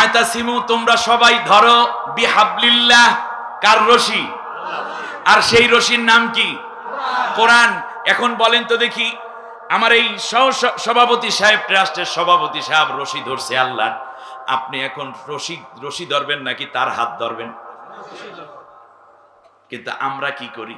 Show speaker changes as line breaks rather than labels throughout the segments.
ওয়াতাসিমু তোমরা সবাই ধরো বিহাবলিল্লাহ কার রশি আর সেই রশির নাম কি কোরআন এখন বলেন তো দেখি আমার এই সভাপতি সাহেব ট্রাস্টের সভাপতি সাহেব রশি ধরছে আল্লাহ আপনি এখন রশি ধরবেন নাকি তার হাত ধরবেন কিন্তু আমরা কি করি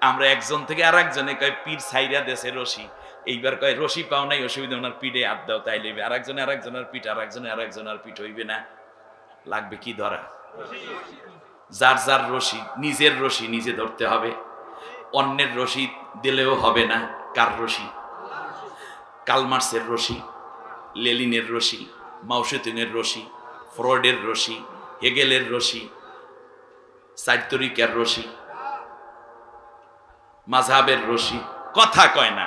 আমরা একজন থেকে আরেকজনে কয় পীর ছাইরা দেশে রশি এইবার কয় রশি পাও নাই অসুবিধা ওনার পিঠে হাত দাও তাই লইবে আরেকজনের পিঠ আরেকজনের পিঠ হইবে না লাগবে কি ধরা যার যার রশি নিজের রশি নিজে ধরতে হবে অন্যের রশি দিলেও হবে না কার রশি কালমার্সের রশি লেলিনের রশি মাওসেতুনের রশি ফ্রয়েডের রশি হেগেলের রশি সাইতরিকের রশি মাযহাবের রশি কথা কয় না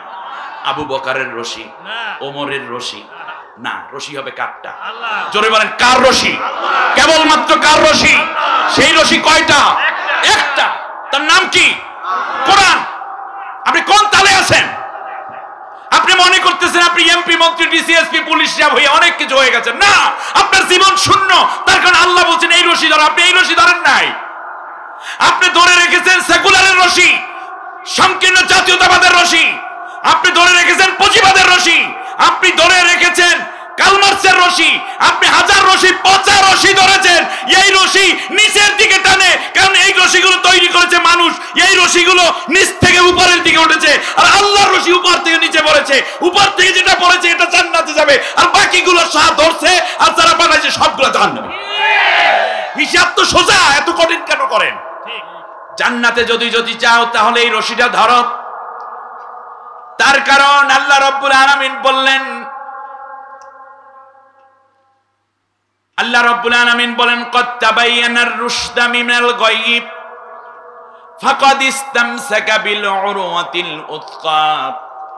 আবু বকরের রশি ওমরের রশি না রশি হবে কারটা জোরে বলেন কার রশি কেবলমাত্র কার রশি সেই রশি কয়টা একটা তার নাম কি কোরআন আপনি কোন তালে আছেন আপনি মনে করতেছেন আপনি এমপি মন্ত্রী ডিসিএসপি পুলিশ সাহেব হয়ে অনেক কিছু হয়ে গেছেন না আপনার জীবন শূন্য তার কারণ আল্লাহ বলছেন এই রশি ধরো আপনি এই রশি ধরেন নাই আপনি ধরে রেখেছেন সেকুলারের রশি সংকীর্ণ জাতীয়তাবাদের রশি আপনি ধরে রেখেছেন পুঁজিবাদের রশি আপনি ধরে রেখেছেন কালমার্সের রশি আপনি হাজার রশি পচা রশি ধরেছেন এই রশি নিচের দিকে টানে কারণ এই রশিগুলো তৈরি করেছে মানুষ এই রশিগুলো নিচ থেকে উপরের দিকে উঠেছে আর আল্লাহর রশি উপর থেকে নিচে পড়েছে উপর থেকে যেটা পড়েছে এটা জান্নাতে যাবে আর বাকিগুলো সাথ ধরছে আর যারা বানাইছে সবগুলো জাহান্নামে হিসাব তো সোজা এত কঠিন কেন করেন জান্নাতে যদি চাও তাহলে এই রশিটা ধরো তার কারণ আল্লাহ রাব্বুল আলামিন বললেন কদ তাবায়ানার রুশদা মিনাল গায়ব ফাকাদ ইসতামসাকা বিল উরওয়াতিল উতকা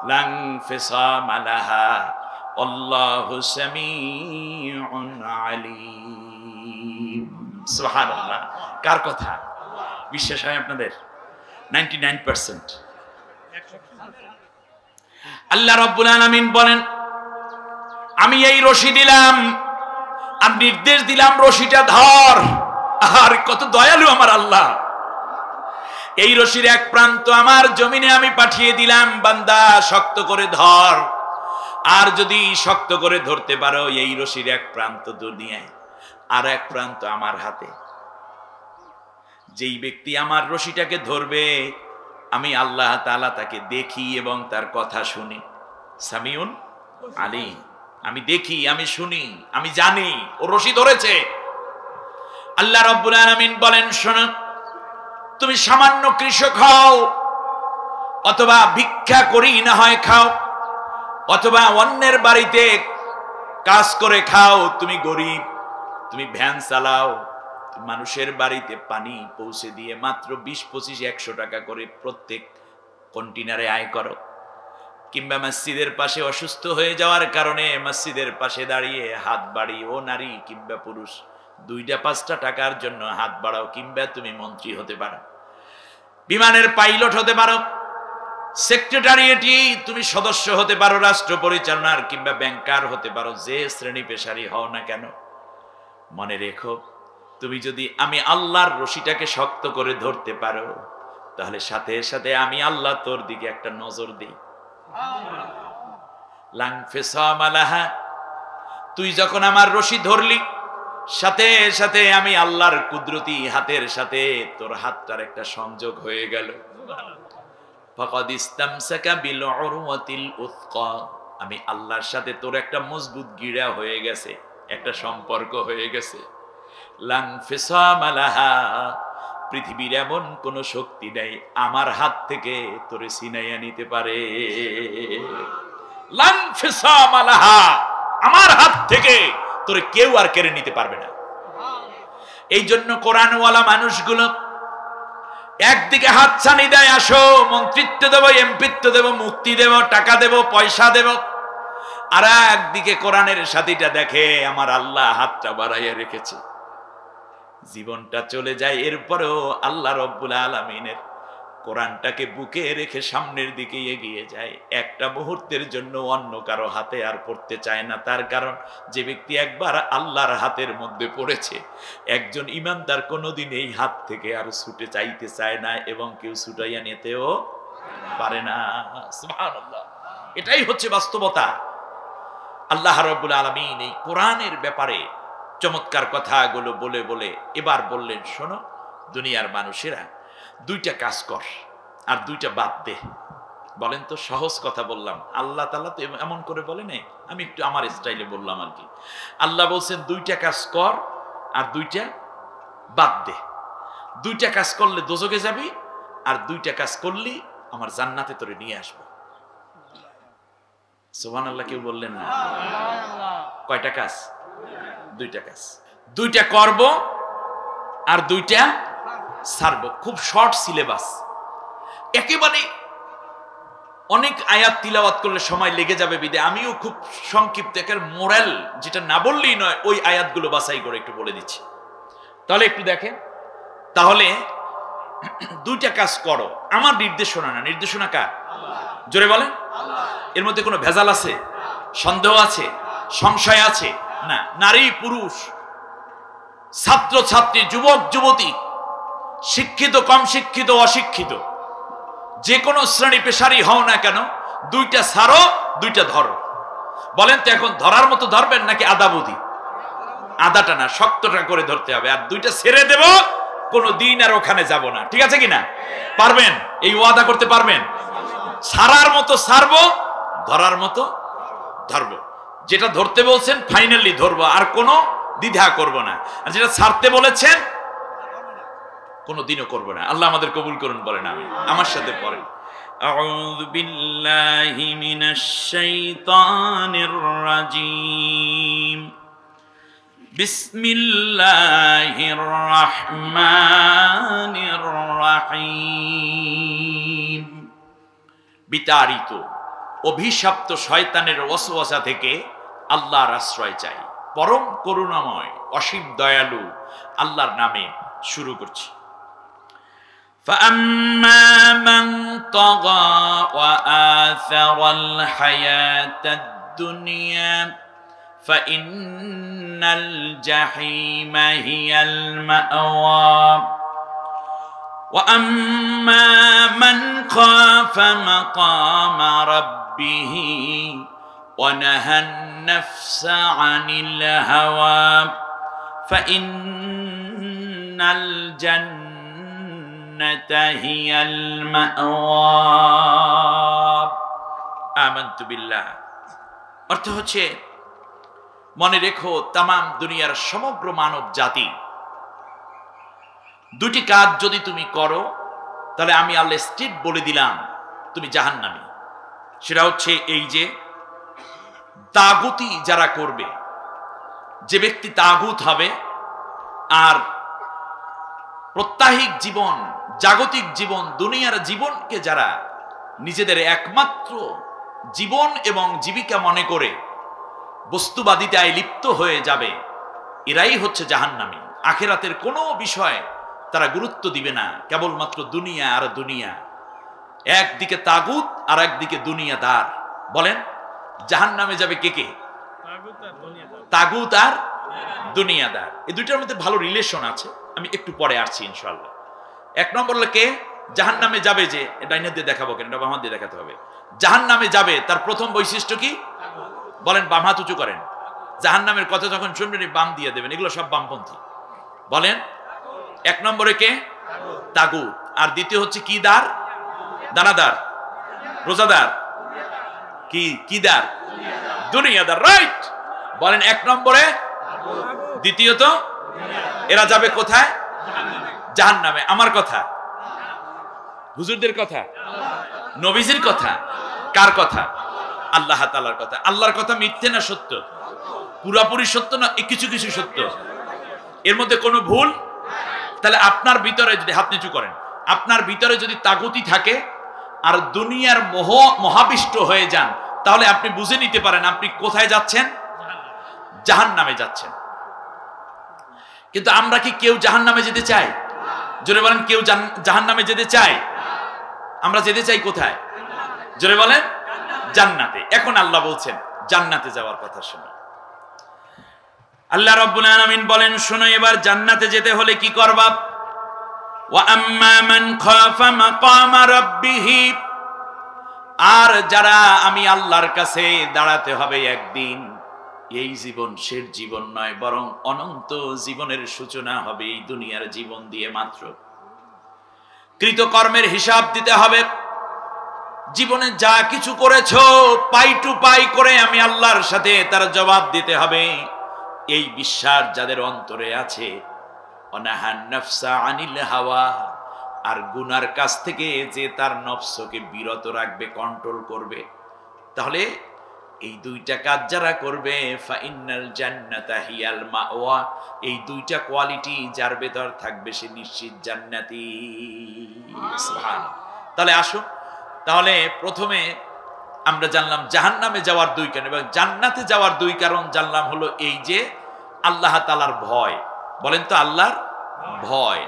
লান ফিসামা লাহা আল্লাহু সামিউন আলীম সুবহানাল্লাহ কার কথা বিশ্বাস হয় আপনাদের 99% আল্লাহ রাব্বুল আলামিন বলেন আমি এই রশি দিলাম আর নির্দেশ দিলাম রশিটা ধর আর কত দয়ালু আমার আল্লাহ এই রশির এক প্রান্ত আমার জমিনে আমি পাঠিয়ে দিলাম বান্দা শক্ত করে ধর আর যদি শক্ত করে ধরতে পারো এই রশির এক প্রান্ত দুনিয়ায় আর এক প্রান্ত আমার হাতে যেই ব্যক্তি আমার রশিটাকে ধরবে আমি আল্লাহ তাআলা তাকে দেখি এবং তার কথা শুনি সামিউন আলীম আমি দেখি আমি শুনি আমি জানি ও রশি ধরেছে আল্লাহ রাব্বুল আলামিন বলেন শোনো তুমি সামান্য কৃষক হও অথবা ভিক্ষা করি না হয় খাও অথবা অন্যের বাড়িতে কাজ করে খাও তুমি গরিব তুমি ভ্যান চালাও মানুষের বাড়িতে পানি পৌঁছে দিয়ে মাত্র 20-25-100 টাকা করে প্রত্যেক কন্টেনারে আয় করো কিংবা মসজিদের পাশে অসুস্থ হয়ে যাওয়ার কারণে মসজিদের পাশে দাঁড়িয়ে হাত বাড়িয়ে ও নারী কিংবা পুরুষ 2-5 টাকার জন্য হাত বাড়াও কিংবা তুমি মন্ত্রী হতে পারো বিমানের পাইলট হতে পারো সেক্রেটারিয়েটে তুমি সদস্য হতে পারো রাষ্ট্র পরিচালনার কিংবা ব্যাংকার হতে পারো যে শ্রেণী পেশারি হও না কেন মনে রেখো তুমি যদি আমি আল্লাহর রশিটাকে শক্ত করে ধরতে পারো তাহলে সাথে সাথে আমি আল্লাহ তোর দিকে একটা নজর দিই লাং ফিসামা লাহা তুই যখন আমার রশি ধরলি সাথে সাথে আমি আল্লাহর কুদরতি হাতের সাথে তোর হাতটার একটা সংযোগ হয়ে গেল ফাকাদ ইসতামসাকা বিল উরওয়াতিল উতকা আমি আল্লাহর সাথে তোর একটা মজবুত গিরা হয়ে গেছে একটা সম্পর্ক হয়ে গেছে লাং ফিসামা লাহা পৃথিবীর এমন কোন শক্তি নেই আমার হাত থেকে তোরে ছিনাইয়া নিতে পারে লাং ফিসামা লাহা আমার হাত থেকে তোরে কেউ আর কেড়ে নিতে পারবে না এই জন্য কোরআনওয়ালা মানুষগুলো একদিকে হাত ছানি দেয় আসো মন্ত্রিত্ব দেব এমপিত্ব দেব মুক্তি দেব টাকা দেব পয়সা দেব আর একদিকে কোরআনের সাথীটা দেখে আমার আল্লাহ হাতটা বাড়াইয়া রেখেছে জীবনটা চলে যায় এরপরেও আল্লাহ রব্বুল আলামিনের কোরআনটাকে বুকে রেখে সামনের দিকে এগিয়ে যায়, একটা মুহূর্তের জন্য অন্য কারো হাতে আর পড়তে চায় না। তার কারণ যে ব্যক্তি একবার আল্লাহর হাতের মধ্যে পড়েছে, একজন ইমানদার কোনোদিন এই হাত থেকে আর ছুটে চাইতে চায় না, এবং কেউ ছুটাইয়া নিতেও পারে না। সুবহানাল্লাহ, এটাই হচ্ছে বাস্তবতা। আল্লাহ রাব্বুল আলামিন এই কোরআনের ব্যাপারে চমৎকার কথাগুলো বলে বলে এবার বললেন, শোনো দুনিয়ার মানুষেরা, দুইটা কাজ কর আর দুইটা বাদ দে। বলেন তো, সহজ কথা বললাম, আল্লাহ তাআলা তো এমন করে বলে নাই, আমি একটু আমার স্টাইলে বললাম আর কি। আল্লাহ বলছেন দুইটা কাজ কর আর দুইটা বাদ দে। দুইটা কাজ করলে দোজখে যাবি, আর দুইটা কাজ করলি আমার জান্নাতে তোরে নিয়ে আসবো। সুবহানাল্লাহ, কেউ বললেন না? কয়টা কাজ? দুইটা কাজ। দুইটা করব আর দুইটা ছাড়বো। খুব শর্ট সিলেবাস, একেবারে অনেক আয়াত তিলাওয়াত করলে সময় লেগে যাবে বিদে আমিও খুব সংক্ষিপ্ত একের মোরাল, যেটা না বললেই নয়, ওই আয়াতগুলো বাছাই করে একটু বলে দিচ্ছি। তাহলে একটু দেখেন, তাহলে দুইটা কাজ করো, আমার নির্দেশনা না, নির্দেশনা কার? জোরে বলেন। এর মধ্যে কোনো ভেজাল আছে? সন্দেহ আছে? সংশয় আছে? না। নারী পুরুষ, ছাত্র ছাত্রী, যুবক যুবতী, শিক্ষিত কম শিক্ষিত, অশিক্ষিত, যে কোনো শ্রেণী পেশারই হও না কেন, দুইটা ছাড়ো, দুইটা ধরো। বলেন তো, এখন ধরার মতো ধরবেন নাকি আদা বুদ্ধি? আদাটা না, শক্তটা করে ধরতে হবে। আর দুইটা ছেড়ে দেব, কোনো দিন আর ওখানে যাব না। ঠিক আছে কিনা? পারবেন? এই ওয়াদা করতে পারবেন? ছাড়ার মতো ছাড়বো, ধরার মতো ধরবো। যেটা ধরতে বলছেন ফাইনালি ধরবো, আর কোনো দ্বিধা করব না। আর যেটা ছাড়তে বলেছেন কোনো দিনও করব না। আল্লাহ আমাদের কবুল করুন, বলেন আমি। আমার সাথে পড়েন, আউযু বিল্লাহি মিনাশ শাইতানির রাজীম, বিসমিল্লাহির রহমানির রহিম। বিতাড়িত অভিশপ্ত শয়তানের ওয়াসওয়াসা থেকে আল্লাহর আশ্রয় চাই। পরম করুণাময় অসীম দয়ালু আল্লাহর নামে শুরু করছি। فَأَمَّا مَنْ طَغَى وَآثَرَ الْحَيَاةَ الدُّنْيَا فَإِنَّ الْجَحِيمَ هِيَ الْمَأْوَى وَأَمَّا مَنْ خَافَ مَقَامَ رَبِّهِ وَنَهَى النَّفْسَ عَنِ الْهَوَى فَإِنَّ الْجَنَّةَ هِيَ الْمَأْوَى آمَنْتُ بِاللَّهِ। অর্থ হচ্ছে, মনে রেখো তামাম দুনিয়ার সমগ্র মানব জাতি, দুটি কাজ যদি তুমি করো তাহলে আমি আল্লাহ স্ট্রিট বলে দিলাম তুমি জাহান্নামী। সেটা হচ্ছে এই যে তাগুতি যারা করবে, যে ব্যক্তি তাগুত হবে, আর প্রত্যাহিক জীবন, জাগতিক জীবন, দুনিয়ার জীবনকে যারা নিজেদের একমাত্র জীবন এবং জীবিকা মনে করে বস্তুবাদিতায় লিপ্ত হয়ে যাবে, এরাই হচ্ছে জাহান্নামী। আখিরাতের কোনো বিষয় তারা গুরুত্ব দিবে না, কেবলমাত্র দুনিয়া আর দুনিয়া। একদিকে তাগুত আর একদিকে দুনিয়াদার। বলেন, জাহান্নামে যাবে কে কে? তাগুত আর দুনিয়াদার। এই দুইটার মধ্যে ভালো রিলেশন আছে, আমি একটু পরে আসছি ইনশাআল্লাহ। এক নম্বর কে জাহান্নামে যাবে, যে ডাইনে দিয়ে দেখাবো কেন, এটা বাম হাত দিয়ে দেখাতে হবে। জাহান্নামে যাবে তার প্রথম বৈশিষ্ট্য কি? বলেন, বাম হাত উঁচু করেন। জাহান্নামের কথা যখন শুনবেন বাম দিয়ে দেবেন, এগুলো সব বামপন্থী। বলেন, এক নম্বরে কে? তাগুত। আর দ্বিতীয় হচ্ছে কি দার? দানাদার, রোজাদার, কি দার? দুনিয়াদার। রাইট। বলেন, এক নম্বরে, দ্বিতীয়ত এরা যাবে কোথায়? জাহান্নামে। আমার কথা? হুজুরদের কথা? নবীজির কথা? কার কথা? আল্লাহ তাআলার কথা। আল্লাহর কথা মিথ্যে না সত্য? পুরাপুরি সত্য না কিছু কিছু সত্য? এর মধ্যে কোনো ভুল? তাহলে আপনার ভিতরে যদি, হাত নিচু করেন, আপনার ভিতরে যদি তাগুতি থাকে আর দুনিয়ার মহাবিষ্ট হয়ে যান, তাহলে আপনি বুঝে নিতে পারেন আপনি কোথায় যাচ্ছেন? জাহান্নামে যাচ্ছেন। কিন্তু আমরা কি কেউ জাহান্নামে যেতে চাই? জোরে বলেন, কেউ জাহান্নামে যেতে চাই? আমরা যেতে চাই কোথায়? জোরে বলেন, জান্নাতে। এখন আল্লাহ বলছেন জান্নাতে যাওয়ার কথা শোনো। আল্লাহ রাব্বুল আলামিন বলেন, শোনো এবার জান্নাতে যেতে হলে কি করবা? ওয়া আম্মা মান খাফা মাকামা রাব্বিহি, আর যারা আমি আল্লাহর কাছে দাঁড়াতে হবে একদিন, এই জীবন শেষ জীবন নয়, বরং অনন্ত জীবনের সূচনা হবে এই দুনিয়ার জীবন দিয়ে মাত্র। কৃতকর্মের হিসাব দিতে হবে। জীবনে যা কিছু করেছো পাই টু পাই করে আমি আল্লাহর সাথে তার জবাব দিতে হবে। এই বিশ্বাস যাদের অন্তরে আছে, অনাহান নাফসা আনিল হাওয়া, আর গুনার কাছ থেকে যে তার নফসকে বিরত রাখবে, কন্ট্রোল করবে, তাহলে এই দুইটা কাজ যারা করবে, ফাইনাল জান্নাতা হিয়াল মাওয়া, এই দুইটা কোয়ালিটি যার ভেতর থাকবে সে নিশ্চিত জান্নাতি। সুবহানাল্লাহ। তাহলে আসুন, তাহলে প্রথমে আমরা জানলাম জাহান্নামে যাওয়ার দুই কারণ, এবং জান্নাতে যাওয়ার দুই কারণ জানলাম হলো এই যে আল্লাহ তাআলার ভয়। বলেন তো আল্লাহর ভয়।